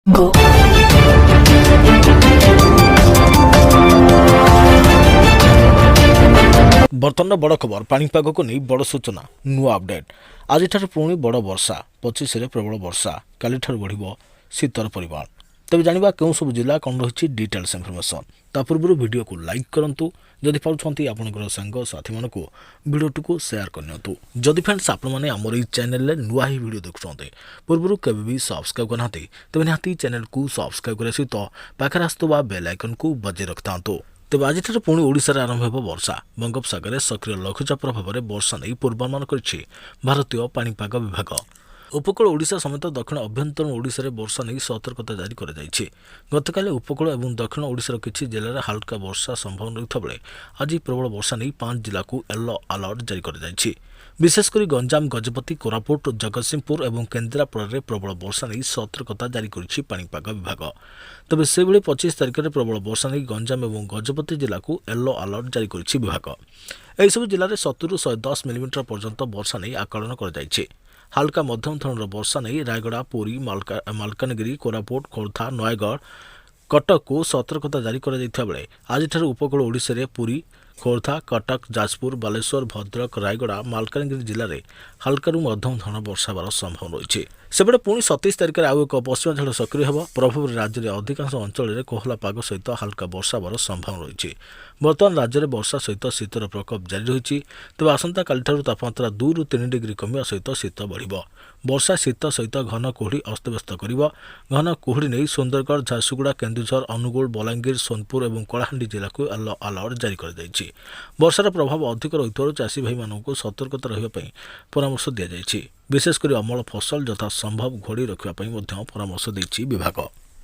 Go. बर्तमान बड़ खबर पाणीपाग को नहीं बड़ सूचना नुआ अपडेट आज पुणी बड़ वर्षा 25 रे प्रबल वर्षा काली बढ़ शीतर परिमाण तेज जाना क्यों सब जिला कौन रही डिटेल्स इनफर्मेशन ता पूर्व वीडियो को लाइक करूँ जदि पार्टी आपंकर सांग साथी मानक वीडियो को शेयर करनी जदि फ्रेंड्स आपने आमर ये चैनल नुआ ही वीडियो देखुं पूर्व केवे भी सब्सक्राइब करना तेज निहाती चैनल को सब्सक्राइब करने सहित पाखे आसुवा बेल आइकन को बजाय रखिता तेज आज पुणी ओडिशा आरंभ हो वर्षा बंगोपसागर सक्रिय लघुचाप प्रभाव में वर्षा नहीं पूर्वानुमान कर भारतीय पाणीपाग विभाग उपकूल ओडिशा समेत दक्षिण अभ्यंतरण ओडिशा वर्षा नहीं सतर्कता जारी कर गतकाली उपकूल और दक्षिण ओडिशार किसी जिले में हाल्का वर्षा संभावना रही बेले आज प्रबल वर्षा नहीं 5 जिला को येलो अलर्ट जारी कर विशेषकर गंजाम गजपति कोरापुट जगतसिंहपुर और केन्द्रापड़ा में प्रबल वर्षा नहीं सतर्कता जारी कर पाणीपाग विभाग तेज से 25 तारिख में प्रबल वर्षा नहीं गंजाम और गजपति जिला को येलो अलर्ट जारी कर विभाग यहसबू जिले में 70 ରୁ 110 मिलीमीटर पर्यंत वर्षा नहीं आकलन कर हाल्का मध्यम धरणर वर्षा नहीं रायगड़ा पुरी मालकानगिरी कोरापुट खोर्धा नयगढ़ कटक को सतर्कता जारी कर आज उपकूल ओडिशा रे पुरी खोर्धा कटक जाजपुर बालेश्वर भद्रक रायगड़ा मालकानगिरी जिले में हाल्का मध्यम धरण वर्षा होवार संभावना रही सेपटे पुणी 27 तारिख में आउ एक पश्चिमा झड़ सक्रिय होगा प्रभाव राज्य में अधिकांश अंचल में कोहला पाग सहित हाल्का वर्षा होवार संभावना रही बर्तमान राज्य में वर्षा सहित शीतर प्रकोप जारी रही तेज आसंता काली तापमात्रा 2 ରୁ 3 डिग्री कमिया सहित शीत बढ़ वर्षा शीत सहित घन कुहुड़ी अस्तव्यस्त कर घन कुहुड़ी नहीं सुंदरगढ़ झारसुगुड़ा केन्दुझर अनुगुल बलांगीर सोनपुर और कलाहांडी जिला को येलो अलर्ट जारी कर वर्षार प्रभाव अधिक रही चाषी भाई मानक सतर्कता रही परामर्श दी विशेषकर अमल फसल यथा संभव घोड़ी रखापी परामर्श देछि विभाग।